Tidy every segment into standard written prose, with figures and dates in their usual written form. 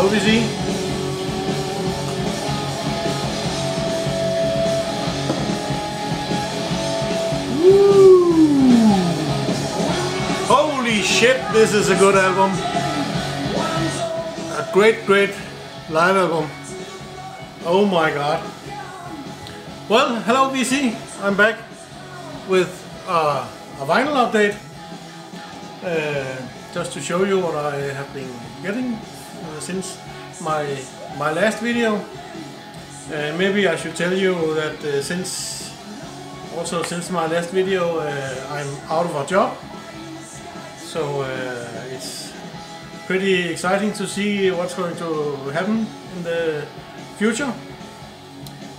Hello, VC. Holy shit, this is a good album. A great live album. Oh my god. Well, hello VC. I'm back with a vinyl update. Just to show you what I have been getting since my last video. Maybe I should tell you that since my last video I'm out of a job. So it's pretty exciting to see what's going to happen in the future.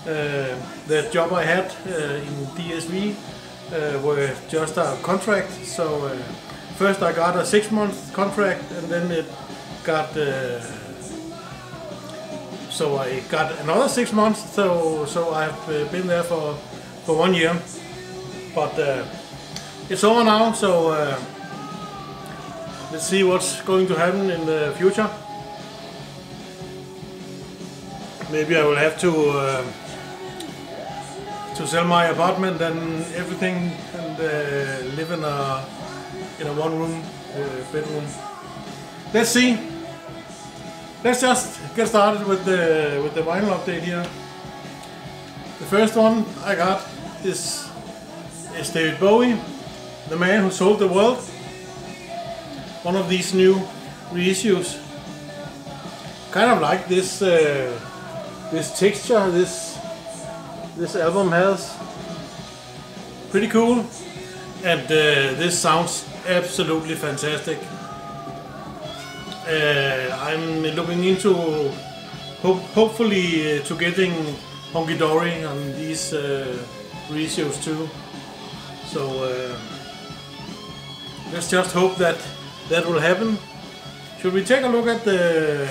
The job I had in DSV were just a contract, so first I got a 6-month contract, and then it got so I got another 6 months, so I've been there for 1 year, but it's over now, so let's see what's going to happen in the future. Maybe I will have to sell my apartment and everything and live in a 1-room bedroom. Let's see. Let's just get started with the vinyl update here. The first one I got is David Bowie, The Man Who Sold the World. One of these new reissues. Kind of like this this texture this album has. Pretty cool, and this sounds absolutely fantastic. I'm looking into hopefully to getting Hunky Dory on these reissues too. So let's just hope that will happen. Should we take a look at the...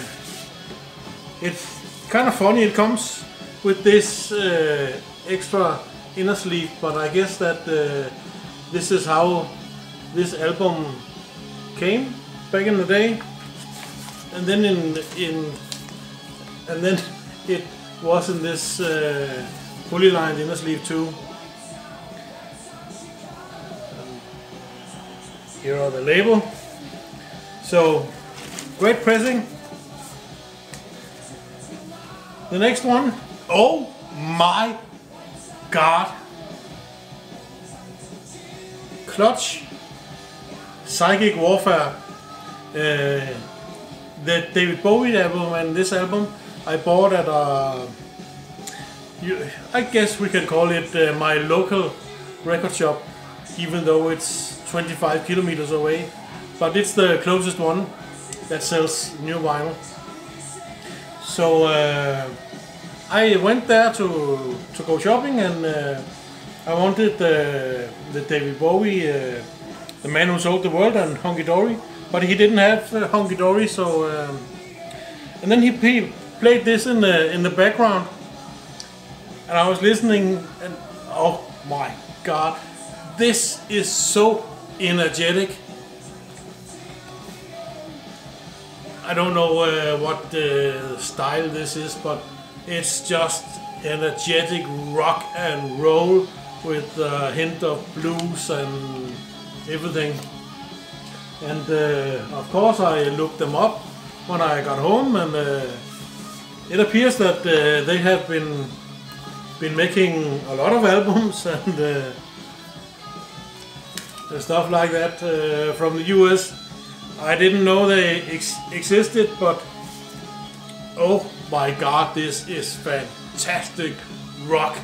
It's kind of funny, it comes with this extra inner sleeve, but I guess that this is how this album came back in the day, and then and then it was in this fully lined inner sleeve too. Here are the label. So great pressing. The next one, oh my god, Clutch, Psychic Warfare. The David Bowie album and this album I bought at I guess we can call it my local record shop, even though it's 25 kilometers away, but it's the closest one that sells new vinyl. So I went there to go shopping, and I wanted the David Bowie, The Man Who Sold the World, and Hunky Dory, but he didn't have Hunky Dory. So and then he played this in the background, and I was listening, and oh my god, this is so energetic. I don't know what style this is, but it's just energetic rock and roll with a hint of blues and everything. And of course I looked them up when I got home, and it appears that they have been making a lot of albums and stuff like that from the US. I didn't know they existed, but oh my god, this is fantastic rock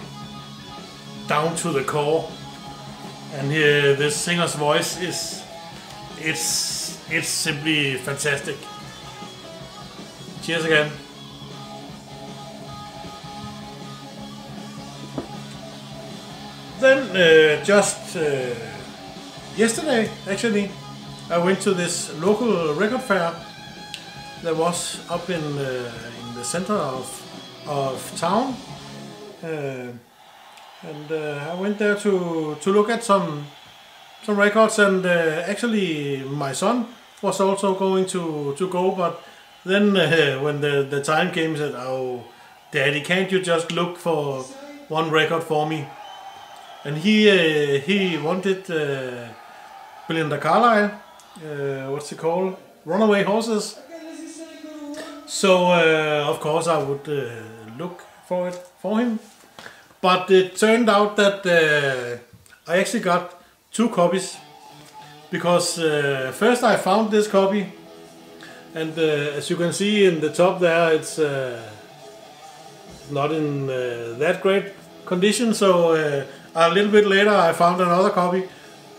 down to the core. And here, this singer's voice is it's simply fantastic. Cheers again. Then just yesterday actually I went to this local record fair that was up in the center of town, and I went there to look at some records, and actually my son was also going to go, but Then when the time came, he said, "Oh, Daddy, can't you just look for one record for me?" And he wanted Belinda Carlisle, what's it called? Runaway Horses. So of course I would look for it for him. But it turned out that I actually got 2 copies. Because first I found this copy, and as you can see in the top there, it's not in that great condition. So a little bit later I found another copy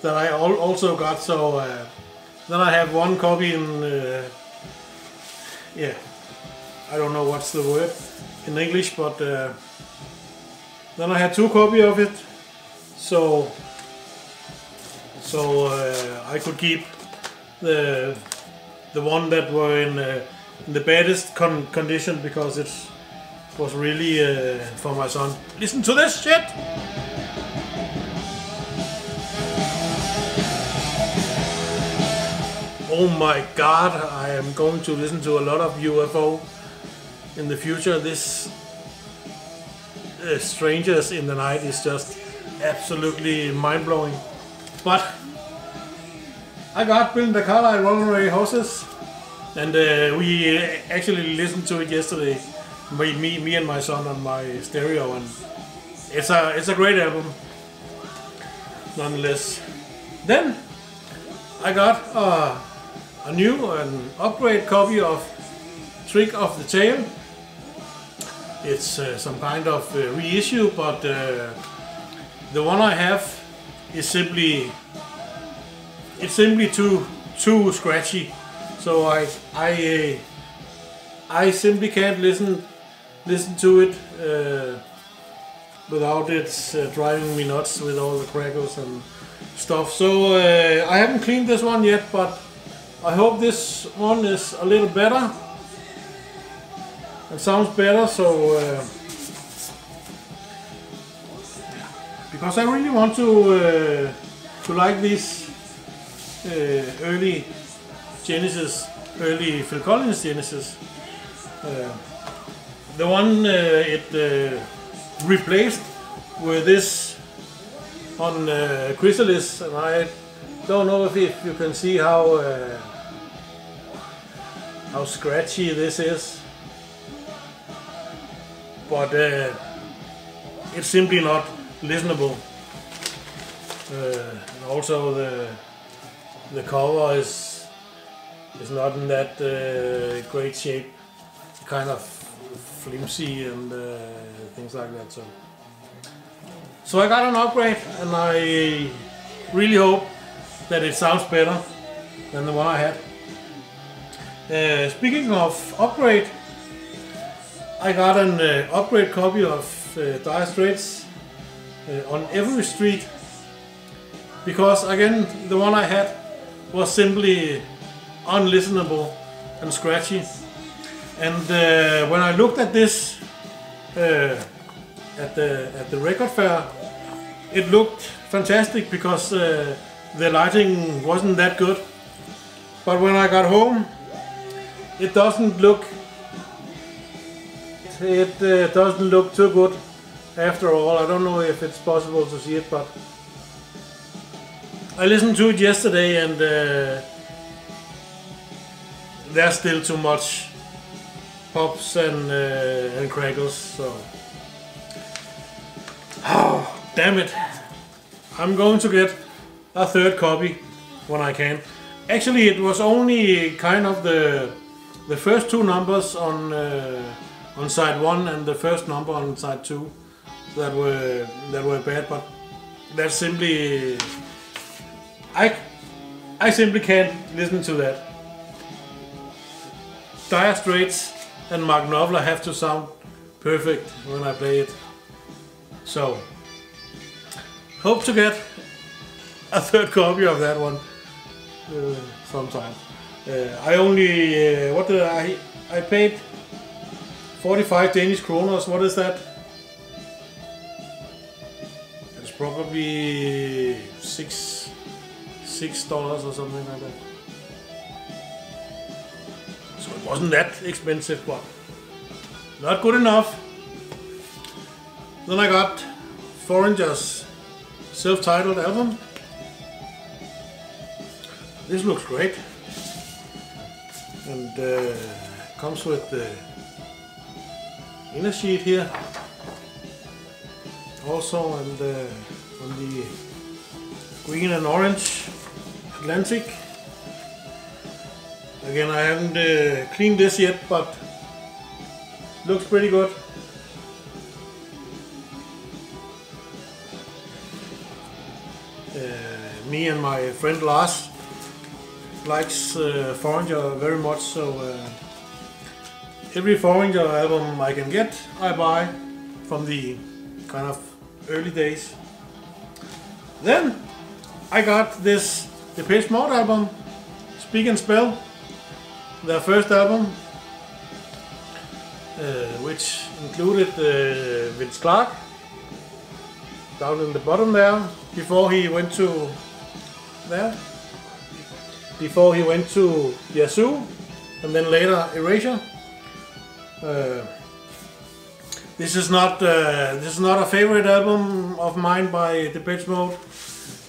that I also got. So then I have 1 copy in, yeah, I don't know what's the word in English, but then I had 2 copies of it. So I could keep the one that were in the baddest condition, because it was really for my son. Listen to this shit! Oh my god, I am going to listen to a lot of UFO in the future. This Strangers in the Night is just absolutely mind-blowing. But I got Belinda Carlisle, Runaway Horses, and we actually listened to it yesterday, me and my son, on my stereo, and it's a great album, nonetheless. Then I got a new and upgrade copy of Trick of the Tail. It's some kind of reissue, but the one I have is simply too scratchy. So I simply can't listen to it without it driving me nuts with all the crackles and stuff. So I haven't cleaned this one yet, but I hope this one is a little better and sounds better. So because I really want to like these early Genesis, early Phil Collins Genesis. The one it replaced with this on Chrysalis, and I don't know if you can see how scratchy this is, but it's simply not listenable. And also the cover is not in that great shape, kind of flimsy and things like that. So I got an upgrade, and I really hope that it sounds better than the one I had. Speaking of upgrade, I got an upgrade copy of Dire Straits on Every Street, because again the one I had was simply unlistenable and scratchy. And when I looked at this at the record fair, it looked fantastic because the lighting wasn't that good. But when I got home, it doesn't look too good after all. I don't know if it's possible to see it, but I listened to it yesterday, and there's still too much pops and crackles. So, oh, damn it! I'm going to get a third copy when I can. Actually, it was only kind of the first 2 numbers on side 1 and the first number on side 2 that were bad, but that's simply I simply can't listen to that. Dire Straits and Mark Knopfler have to sound perfect when I play it. So, hope to get a third copy of that one sometime. I only what did I paid 45 Danish kroners. What is that? It's probably $6 or something like that. So it wasn't that expensive, but not good enough. Then I got Foreigner's self-titled album. This looks great, and comes with the inner sheet here also, and on the green and orange Atlantic. Again, I haven't cleaned this yet, but looks pretty good. Me and my friend Lars likes Foreigner very much, so every Foreigner album I can get, I buy from the kind of early days. Then I got this Depeche Mode album, Speak and Spell, their first album, which included Vince Clarke down in the bottom there, before he went to Yazoo, and then later Erasure. This is not a favorite album of mine by Depeche Mode.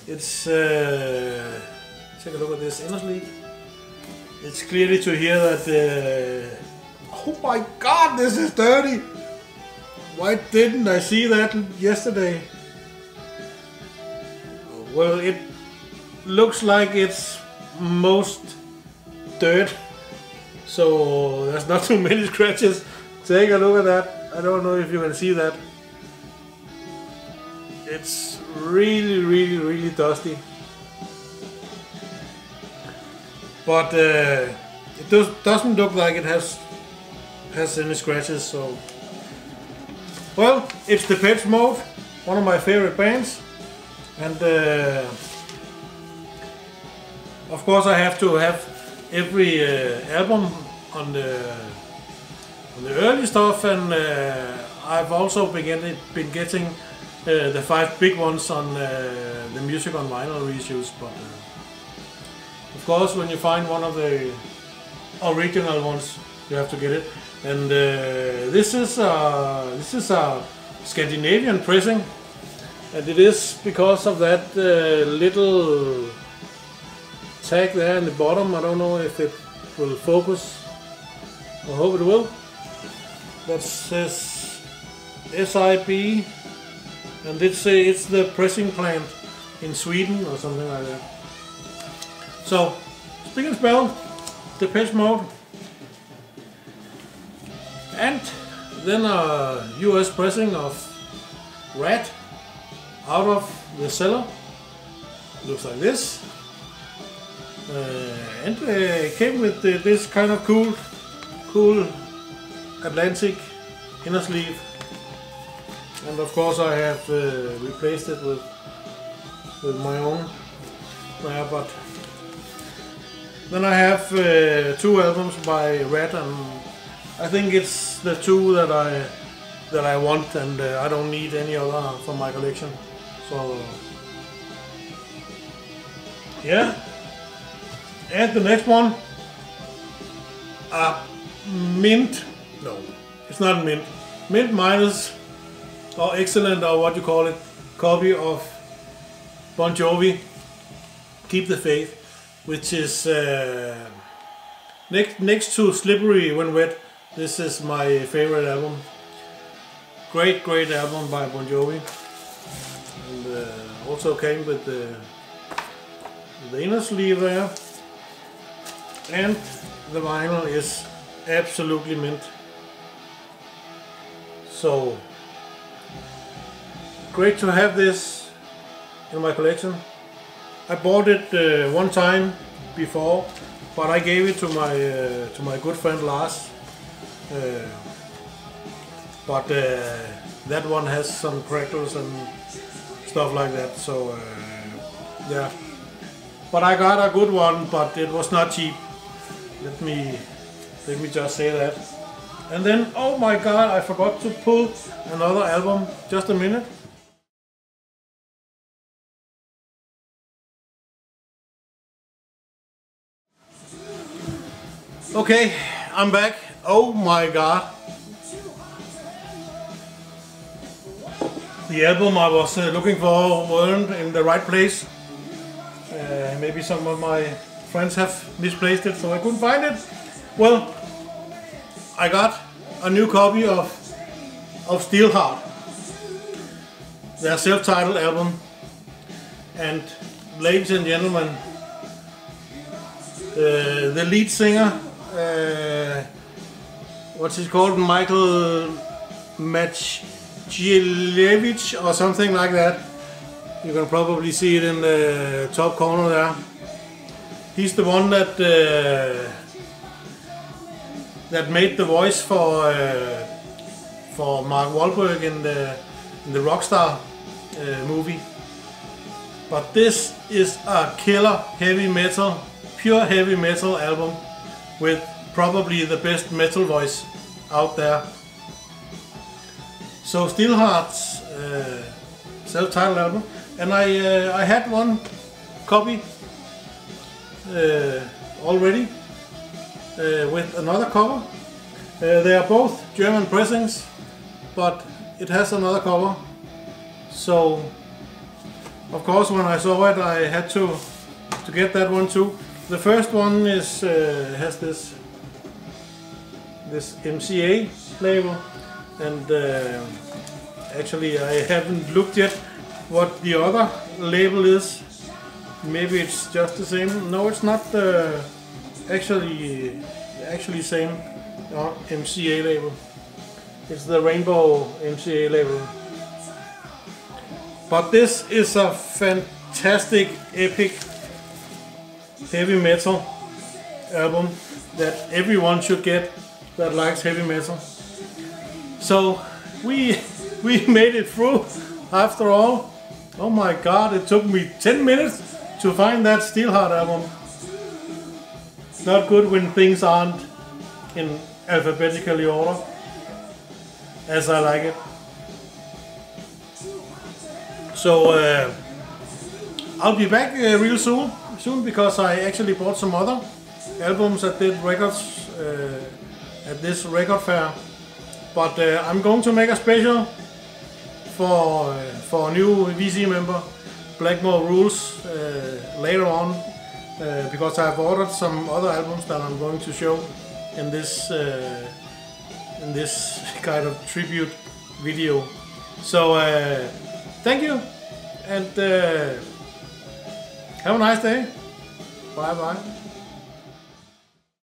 It's take a look at this inner sleeve. It's clearly to hear that. Oh my God, this is dirty! Why didn't I see that yesterday? Well, it looks like it's most dirt, so there's not too many scratches. Take a look at that. I don't know if you can see that. It's really dusty, but it doesn't look like it has any scratches. So, well, it's Depeche Mode, one of my favorite bands. And of course I have to have every album on the early stuff, and I've also been getting the 5 big ones on the Music on Vinyl reissues. But of course, when you find one of the original ones, you have to get it. And this is a Scandinavian pressing. And it is because of that little tag there in the bottom. I don't know if it will focus. I hope it will. That says SIB, and it's the pressing plant in Sweden or something like that. So, Speak and Spell, Depeche Mode, and then a US pressing of Rat, Out of the Cellar. Looks like this, and came with this kind of cool Atlantic inner sleeve, and of course I have replaced it with my own there. But then I have 2 albums by Rat, and I think it's the 2 that I want, and I don't need any other for my collection. So yeah, and the next one, mint. No, it's not mint. Mint minus, or excellent, or what you call it, copy of Bon Jovi, Keep the Faith, which is next to Slippery When Wet. This is my favorite album. Great album by Bon Jovi, and also came with the inner sleeve there, and the vinyl is absolutely mint. So great to have this in my collection. I bought it one time before, but I gave it to my good friend Lars. But that one has some crackles and stuff like that. So yeah. But I got a good one, but it was not cheap. Let me just say that. And then, oh my God, I forgot to pull another album. Just a minute. Okay, I'm back. Oh my god. The album I was looking for weren't in the right place. Maybe some of my friends have misplaced it, so I couldn't find it. Well, I got a new copy of Steelheart, their self-titled album, and ladies and gentlemen, the lead singer, what's he called, Michael Maciejewicz or something like that. You can probably see it in the top corner there. He's the one that made the voice for Mark Wahlberg in the Rockstar movie. But this is a killer heavy metal, pure heavy metal album with probably the best metal voice out there. So Steelheart's self-titled album, and I had one copy already with another cover. They are both German pressings, but it has another cover. So of course when I saw it I had to get that one too. The first one is has this MCA label, and actually I haven't looked yet what the other label is. Maybe it's just the same. No, it's not actually same MCA label. It's the Rainbow MCA label. But this is a fantastic, epic, heavy metal album that everyone should get that likes heavy metal. So we made it through after all. Oh my god, it took me 10 minutes to find that Steelheart album. It's not good when things aren't in alphabetically order, as I like it. So I'll be back real soon because I actually bought some other albums at Dead Records at this record fair. But I'm going to make a special for a new VC member, Blackmore Rules, later on, because I've ordered some other albums that I'm going to show in this kind of tribute video. So thank you, and have a nice day. Bye bye.